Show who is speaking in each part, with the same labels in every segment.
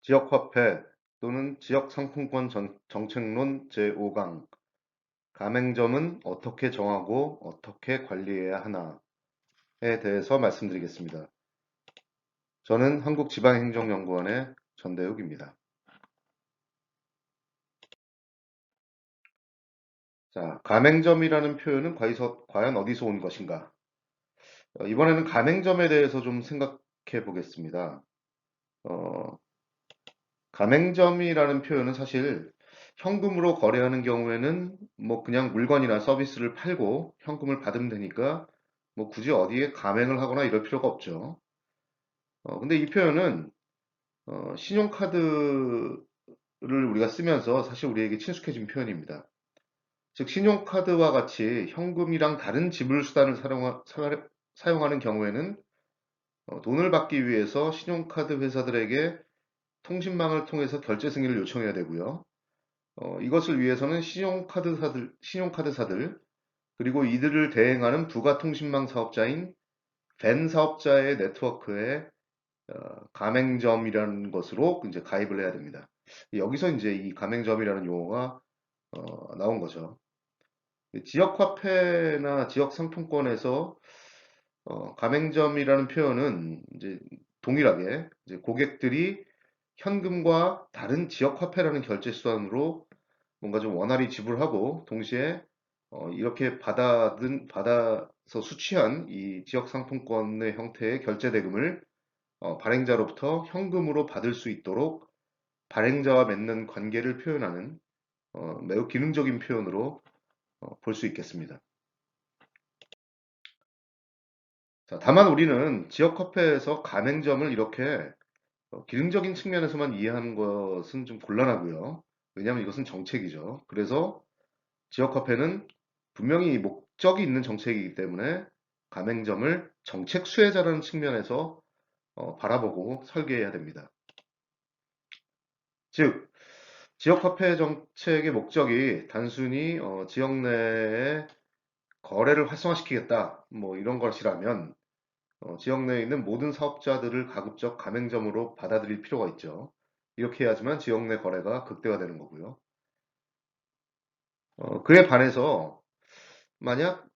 Speaker 1: 지역화폐 또는 지역상품권 정책론 제5강 가맹점은 어떻게 정하고 어떻게 관리해야 하나에 대해서 말씀드리겠습니다. 저는 한국지방행정연구원의 전대욱입니다. 자, 가맹점이라는 표현은 과연 어디서 온 것인가? 이번에는 가맹점에 대해서 좀 생각해 보겠습니다. 어, 가맹점이라는 표현은 사실 현금으로 거래하는 경우에는 뭐 그냥 물건이나 서비스를 팔고 현금을 받으면 되니까 뭐 굳이 어디에 가맹을 하거나 이럴 필요가 없죠. 근데 이 표현은 신용카드를 우리가 쓰면서 사실 우리에게 친숙해진 표현입니다. 즉 신용카드와 같이 현금이랑 다른 지불 수단을 사용하는 경우에는 돈을 받기 위해서 신용카드 회사들에게 통신망을 통해서 결제 승인을 요청해야 되고요. 이것을 위해서는 신용카드사들, 그리고 이들을 대행하는 부가통신망 사업자인 벤 사업자의 네트워크에 가맹점이라는 것으로 이제 가입을 해야 됩니다. 여기서 이제 이 가맹점이라는 용어가 나온 거죠. 지역화폐나 지역상품권에서 가맹점이라는 표현은 이제 동일하게 이제 고객들이 현금과 다른 지역화폐라는 결제 수단으로 뭔가 좀 원활히 지불하고 동시에 이렇게 받아서 수취한 이 지역 상품권의 형태의 결제 대금을 발행자로부터 현금으로 받을 수 있도록 발행자와 맺는 관계를 표현하는 매우 기능적인 표현으로 볼 수 있겠습니다. 자, 다만 우리는 지역 화폐에서 가맹점을 이렇게 기능적인 측면에서만 이해하는 것은 좀 곤란하고요. 왜냐하면 이것은 정책이죠. 그래서 지역화폐는 분명히 목적이 있는 정책이기 때문에 가맹점을 정책 수혜자라는 측면에서 바라보고 설계해야 됩니다. 즉, 지역화폐 정책의 목적이 단순히 지역 내에 거래를 활성화시키겠다, 뭐 이런 것이라면 지역 내에 있는 모든 사업자들을 가급적 가맹점으로 받아들일 필요가 있죠. 이렇게 해야지만 지역 내 거래가 극대화되는 거고요. 그에 반해서 만약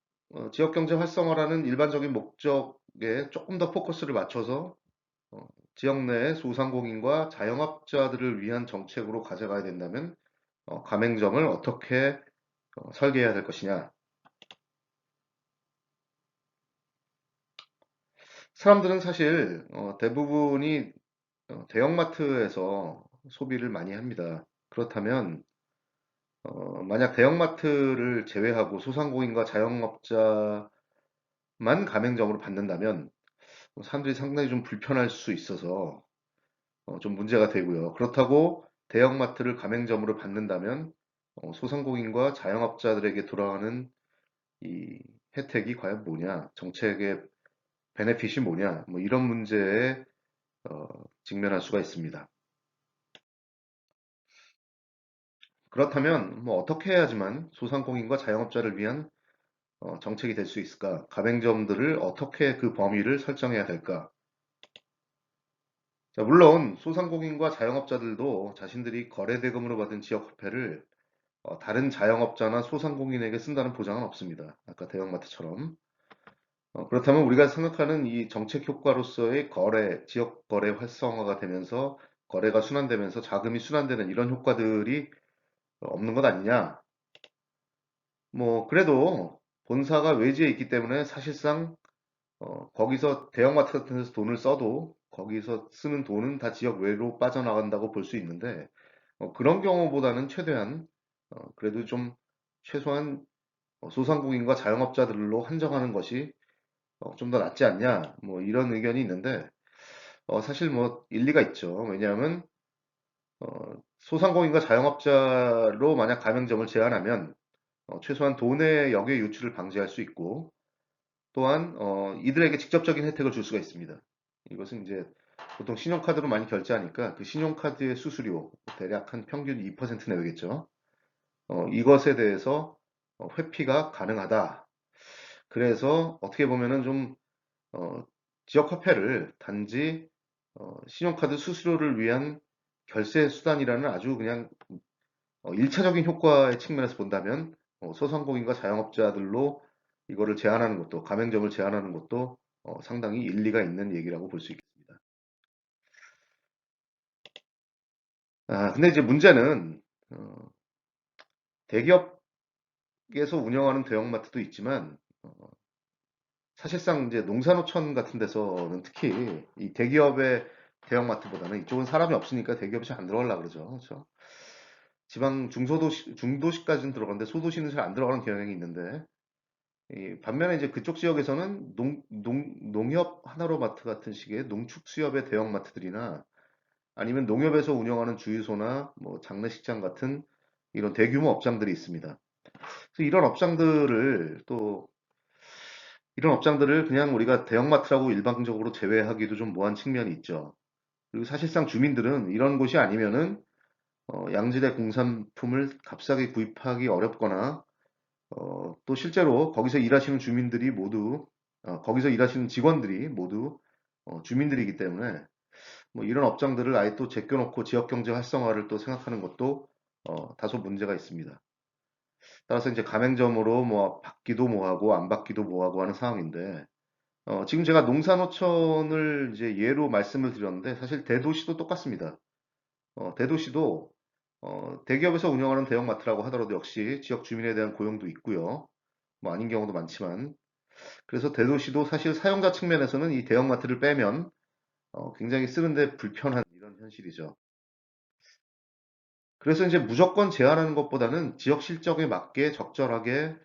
Speaker 1: 지역경제 활성화라는 일반적인 목적에 조금 더 포커스를 맞춰서 어, 지역 내의 소상공인과 자영업자들을 위한 정책으로 가져가야 된다면 가맹점을 어떻게 설계해야 될 것이냐. 사람들은 사실 대부분이 대형마트에서 소비를 많이 합니다. 그렇다면 만약 대형마트를 제외하고 소상공인과 자영업자만 가맹점으로 받는다면 사람들이 상당히 좀 불편할 수 있어서 좀 문제가 되고요. 그렇다고 대형마트를 가맹점으로 받는다면 소상공인과 자영업자들에게 돌아가는 이 혜택이 과연 뭐냐, 정책의 베네핏이 뭐냐, 뭐 이런 문제에 어, 직면할 수가 있습니다. 그렇다면 뭐 어떻게 해야지만 소상공인과 자영업자를 위한 정책이 될 수 있을까? 가맹점들을 어떻게 그 범위를 설정해야 될까? 자, 물론 소상공인과 자영업자들도 자신들이 거래대금으로 받은 지역화폐를 다른 자영업자나 소상공인에게 쓴다는 보장은 없습니다. 아까 대형마트처럼. 그렇다면 우리가 생각하는 이 정책 효과로서의 지역 거래 활성화가 되면서 거래가 순환되면서 자금이 순환되는 이런 효과들이 없는 것 아니냐? 뭐 그래도 본사가 외지에 있기 때문에 사실상 거기서 대형마트 같은 데서 돈을 써도 거기서 쓰는 돈은 다 지역 외로 빠져나간다고 볼 수 있는데 그런 경우보다는 최대한 그래도 좀 최소한 소상공인과 자영업자들로 한정하는 것이 좀 더 낫지 않냐 뭐 이런 의견이 있는데 사실 뭐 일리가 있죠. 왜냐하면 소상공인과 자영업자로 만약 가맹점을 제한하면 최소한 돈의 역의 유출을 방지할 수 있고 또한 이들에게 직접적인 혜택을 줄 수가 있습니다. 이것은 이제 보통 신용카드로 많이 결제하니까 그 신용카드의 수수료 대략 한 평균 2% 내외겠죠. 이것에 대해서 회피가 가능하다. 그래서 어떻게 보면은 좀 어, 지역 화폐를 단지 신용카드 수수료를 위한 결세 수단이라는 아주 그냥 1차적인 효과의 측면에서 본다면 소상공인과 자영업자들로 이거를 제한하는 것도 가맹점을 제한하는 것도 상당히 일리가 있는 얘기라고 볼 수 있겠습니다. 아, 근데 이제 문제는 어, 대기업에서 운영하는 대형마트도 있지만 사실상 이제 농산어촌 같은 데서는 특히 이 대기업의 대형마트보다는 이쪽은 사람이 없으니까 대기업이 잘 안 들어가려고 그러죠. 그렇죠? 지방 중도시까지는 들어가는데 소도시는 잘 안 들어가는 경향이 있는데 반면에 이제 그쪽 지역에서는 농협 하나로마트 같은 식의 농축수협의 대형마트들이나 아니면 농협에서 운영하는 주유소나 뭐 장례식장 같은 이런 대규모 업장들이 있습니다. 그래서 이런 업장들을 그냥 우리가 대형마트라고 일방적으로 제외하기도 좀 뭐한 측면이 있죠. 그리고 사실상 주민들은 이런 곳이 아니면은 양질의 공산품을 값싸게 구입하기 어렵거나 또 실제로 거기서 일하시는 주민들이 모두 거기서 일하시는 직원들이 모두 주민들이기 때문에 뭐 이런 업장들을 아예 또 제껴놓고 지역 경제 활성화를 또 생각하는 것도 다소 문제가 있습니다. 따라서 이제 가맹점으로 뭐 받기도 뭐하고 안 받기도 뭐하고 하는 상황인데 지금 제가 농산어촌을 이제 예로 말씀을 드렸는데 사실 대도시도 똑같습니다. 대도시도 대기업에서 운영하는 대형마트라고 하더라도 역시 지역 주민에 대한 고용도 있고요. 뭐 아닌 경우도 많지만 그래서 대도시도 사실 사용자 측면에서는 이 대형마트를 빼면 굉장히 쓰는데 불편한 이런 현실이죠. 그래서 이제 무조건 제한하는 것보다는 지역 실적에 맞게 적절하게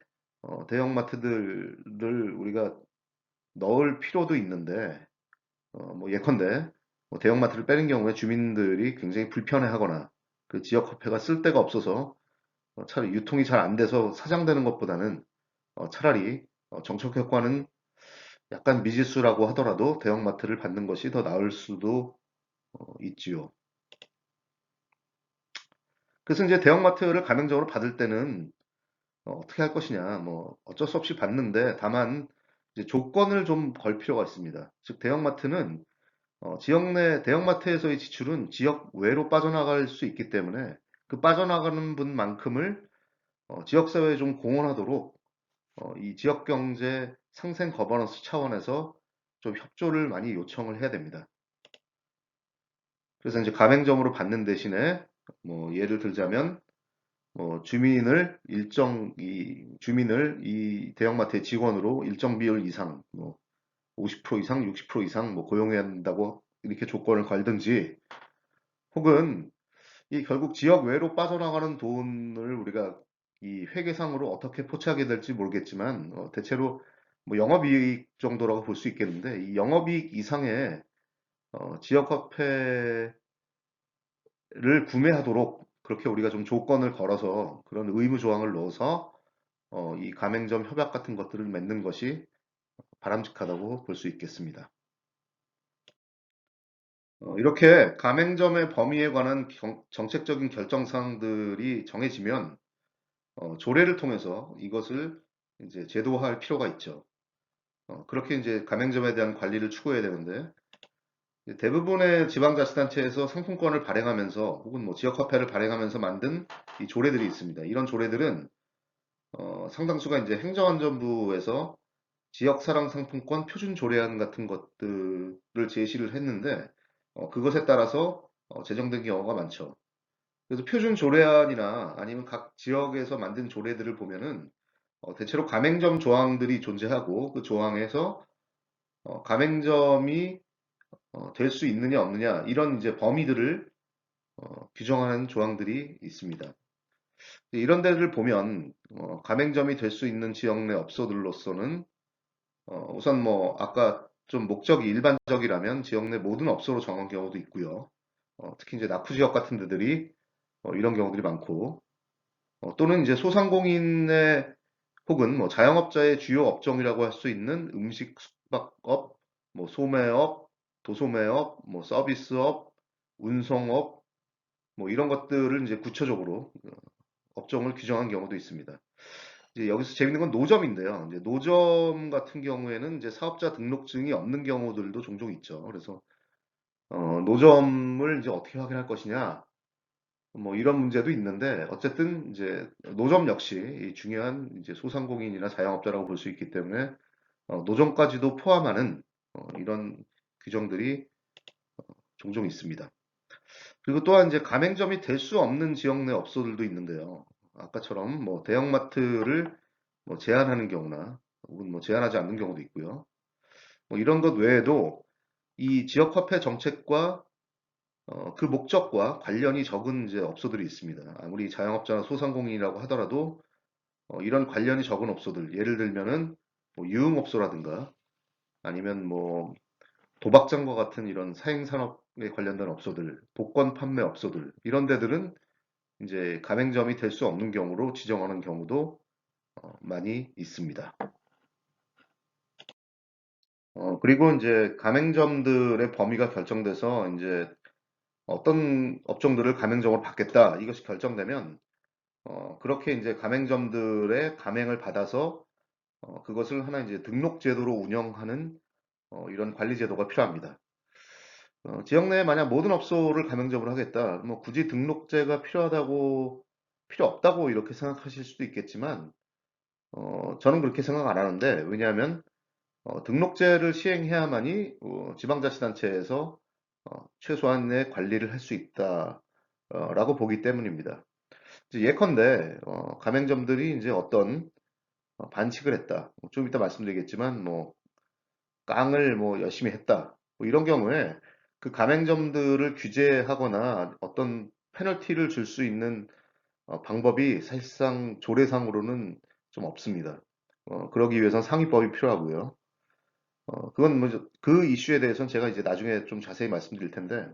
Speaker 1: 대형마트들을 우리가 넣을 필요도 있는데 뭐 예컨대 뭐 대형마트를 빼는 경우에 주민들이 굉장히 불편해하거나 그 지역 화폐가 쓸 데가 없어서 차라리 유통이 잘 안 돼서 사장되는 것보다는 차라리 정책 효과는 약간 미지수라고 하더라도 대형마트를 받는 것이 더 나을 수도 있지요. 그래서 이제 대형마트를 가맹적으로 받을 때는 어떻게 할 것이냐, 뭐 어쩔 수 없이 받는데 다만 이제 조건을 좀 걸 필요가 있습니다. 즉 대형마트는 지역 내 대형마트에서의 지출은 지역 외로 빠져나갈 수 있기 때문에 그 빠져나가는 분만큼을 지역사회에 좀 공헌하도록 이 지역 경제 상생 거버넌스 차원에서 좀 협조를 많이 요청을 해야 됩니다. 그래서 이제 가맹점으로 받는 대신에 뭐 예를 들자면 뭐 주민을 이 대형마트의 직원으로 일정 비율 이상 뭐 50% 이상, 60% 이상 뭐 고용해야 한다고 이렇게 조건을 걸든지 혹은 이 결국 지역 외로 빠져나가는 돈을 우리가 이 회계상으로 어떻게 포착하게 될지 모르겠지만 대체로 뭐 영업이익 정도라고 볼 수 있겠는데 이 영업이익 이상의 지역화폐를 구매하도록 그렇게 우리가 좀 조건을 걸어서 그런 의무 조항을 넣어서 이 가맹점 협약 같은 것들을 맺는 것이 바람직하다고 볼 수 있겠습니다. 이렇게 가맹점의 범위에 관한 정책적인 결정 사항들이 정해지면 조례를 통해서 이것을 이제 제도화할 필요가 있죠. 그렇게 이제 가맹점에 대한 관리를 추구해야 되는데 대부분의 지방자치단체에서 상품권을 발행하면서 혹은 뭐 지역화폐를 발행하면서 만든 이 조례들이 있습니다. 이런 조례들은 상당수가 이제 행정안전부에서 지역사랑 상품권 표준 조례안 같은 것들을 제시를 했는데 그것에 따라서 제정된 경우가 많죠. 그래서 표준 조례안이나 아니면 각 지역에서 만든 조례들을 보면은 대체로 가맹점 조항들이 존재하고 그 조항에서 가맹점이 될 수 있느냐 없느냐 이런 이제 범위들을 규정하는 조항들이 있습니다. 이런 데를 보면 가맹점이 될 수 있는 지역 내 업소들로서는 우선 뭐 아까 좀 목적이 일반적이라면 지역 내 모든 업소로 정한 경우도 있고요. 특히 이제 낙후 지역 같은 데들이 이런 경우들이 많고 또는 이제 소상공인의 혹은 뭐 자영업자의 주요 업종이라고 할 수 있는 음식 숙박업, 뭐 소매업, 도소매업, 뭐 서비스업, 운송업 뭐 이런 것들을 이제 구체적으로 업종을 규정한 경우도 있습니다. 이제 여기서 재밌는 건 노점인데요. 이제 노점 같은 경우에는 이제 사업자 등록증이 없는 경우들도 종종 있죠. 그래서 노점을 이제 어떻게 확인할 것이냐, 뭐 이런 문제도 있는데 어쨌든 이제 노점 역시 이 중요한 이제 소상공인이나 자영업자라고 볼 수 있기 때문에 노점까지도 포함하는 이런 규정들이 종종 있습니다. 그리고 또한 이제 가맹점이 될 수 없는 지역 내 업소들도 있는데요. 아까처럼 뭐 대형마트를 뭐 제한하는 경우나 혹은 뭐 제한하지 않는 경우도 있고요. 뭐 이런 것 외에도 이 지역 화폐 정책과 그 목적과 관련이 적은 이제 업소들이 있습니다. 아무리 자영업자나 소상공인이라고 하더라도 이런 관련이 적은 업소들, 예를 들면은 뭐 유흥업소라든가 아니면 뭐 도박장과 같은 이런 사행산업에 관련된 업소들, 복권 판매 업소들 이런 데들은 이제 가맹점이 될 수 없는 경우로 지정하는 경우도 많이 있습니다. 그리고 이제 가맹점들의 범위가 결정돼서 이제 어떤 업종들을 가맹점으로 받겠다 이것이 결정되면 그렇게 이제 가맹점들의 가맹을 받아서 그것을 하나 이제 등록 제도로 운영하는 이런 관리 제도가 필요합니다. 지역 내에 만약 모든 업소를 가맹점으로 하겠다, 뭐 굳이 등록제가 필요 없다고 이렇게 생각하실 수도 있겠지만, 저는 그렇게 생각 안 하는데, 왜냐하면 등록제를 시행해야만이 지방자치단체에서 최소한의 관리를 할 수 있다라고 보기 때문입니다. 이제 예컨대 가맹점들이 이제 어떤 반칙을 했다. 좀 이따 말씀드리겠지만 뭐 깡을 뭐 열심히 했다. 뭐 이런 경우에 그 가맹점들을 규제하거나 어떤 페널티를 줄 수 있는 방법이 사실상 조례상으로는 좀 없습니다. 그러기 위해선 상위법이 필요하고요. 그건 그 이슈에 대해서는 제가 이제 나중에 좀 자세히 말씀드릴 텐데,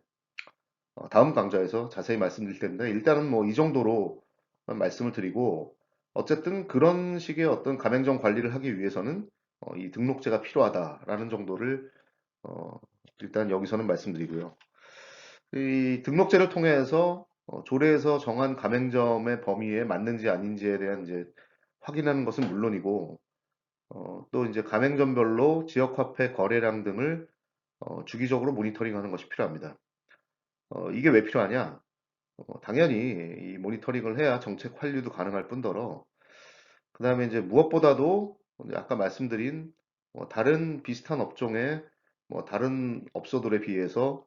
Speaker 1: 다음 강좌에서 자세히 말씀드릴 텐데, 일단은 뭐 이 정도로 말씀을 드리고, 어쨌든 그런 식의 어떤 가맹점 관리를 하기 위해서는 이 등록제가 필요하다라는 정도를 어, 일단 여기서는 말씀드리고요. 이 등록제를 통해서 조례에서 정한 가맹점의 범위에 맞는지 아닌지에 대한 이제 확인하는 것은 물론이고, 또 이제 가맹점별로 지역화폐 거래량 등을 주기적으로 모니터링하는 것이 필요합니다. 이게 왜 필요하냐? 당연히 이 모니터링을 해야 정책 관리도 가능할 뿐더러, 그 다음에 이제 무엇보다도 아까 말씀드린 다른 비슷한 업종의 다른 업소들에 비해서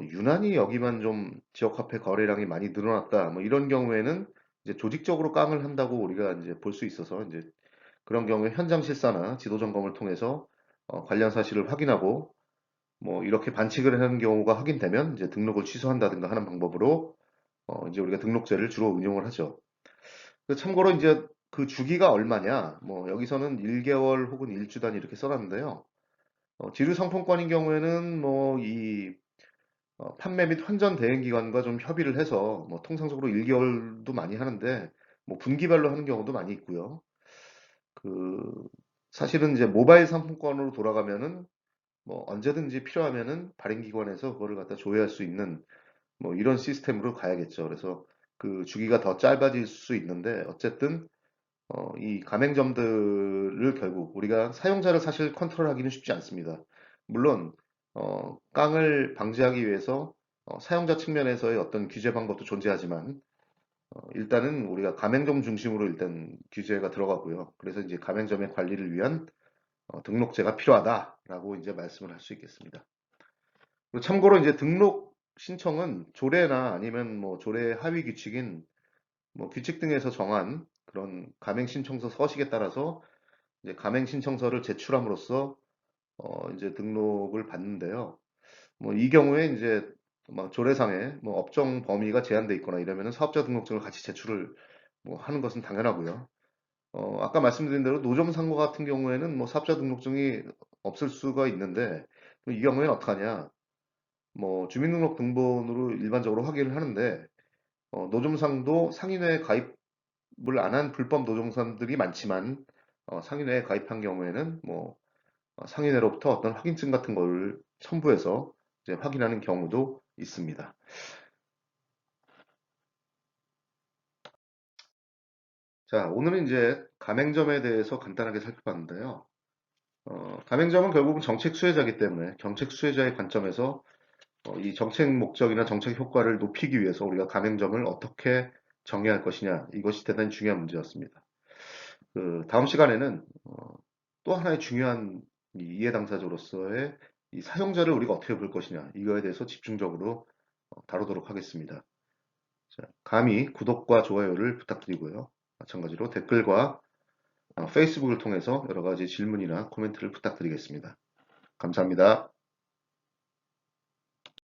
Speaker 1: 유난히 여기만 좀 지역화폐 거래량이 많이 늘어났다. 뭐 이런 경우에는 이제 조직적으로 깡을 한다고 우리가 이제 볼 수 있어서 이제 그런 경우에 현장 실사나 지도 점검을 통해서 관련 사실을 확인하고 뭐 이렇게 반칙을 하는 경우가 확인되면 이제 등록을 취소한다든가 하는 방법으로 이제 우리가 등록제를 주로 운용을 하죠. 참고로 이제 그 주기가 얼마냐? 뭐 여기서는 1개월 혹은 1주단 이렇게 써놨는데요. 지류 상품권인 경우에는 뭐 이 판매 및 환전 대행 기관과 좀 협의를 해서 뭐 통상적으로 1개월도 많이 하는데 뭐 분기별로 하는 경우도 많이 있고요. 그 사실은 이제 모바일 상품권으로 돌아가면은 뭐 언제든지 필요하면은 발행기관에서 그거를 갖다 조회할 수 있는 뭐 이런 시스템으로 가야겠죠. 그래서 그 주기가 더 짧아질 수 있는데 어쨌든 이 가맹점들을 결국 우리가 사용자를 사실 컨트롤하기는 쉽지 않습니다. 물론 깡을 방지하기 위해서 사용자 측면에서의 어떤 규제 방법도 존재하지만 일단은 우리가 가맹점 중심으로 일단 규제가 들어가고요. 그래서 이제 가맹점의 관리를 위한 등록제가 필요하다라고 이제 말씀을 할 수 있겠습니다. 그리고 참고로 이제 등록 신청은 조례나 아니면 뭐 조례 하위 규칙인 뭐 규칙 등에서 정한 그런 가맹 신청서 서식에 따라서 이제 가맹 신청서를 제출함으로써 이제 등록을 받는데요. 뭐 이 경우에 이제 막 조례상에 뭐 업종 범위가 제한돼 있거나 이러면은 사업자 등록증을 같이 제출을 뭐 하는 것은 당연하고요. 아까 말씀드린 대로 노점 상고 같은 경우에는 뭐 사업자 등록증이 없을 수가 있는데 이 경우에는 어떡하냐? 뭐 주민등록등본으로 일반적으로 확인을 하는데 노점상도 상인회에 가입을 안 한 불법 노점상들이 많지만 상인회에 가입한 경우에는 뭐 상인회로부터 어떤 확인증 같은 걸 첨부해서 이제 확인하는 경우도 있습니다. 자, 오늘은 이제 가맹점에 대해서 간단하게 살펴봤는데요. 가맹점은 결국은 정책 수혜자이기 때문에 정책 수혜자의 관점에서 이 정책 목적이나 정책 효과를 높이기 위해서 우리가 가맹점을 어떻게 정의할 것이냐, 이것이 대단히 중요한 문제였습니다. 다음 시간에는 또 하나의 중요한 이 이해 당사자로서의 이 사용자를 우리가 어떻게 볼 것이냐, 이거에 대해서 집중적으로 다루도록 하겠습니다. 자, 감히 구독과 좋아요를 부탁드리고요. 마찬가지로 댓글과 페이스북을 통해서 여러 가지 질문이나 코멘트를 부탁드리겠습니다. 감사합니다.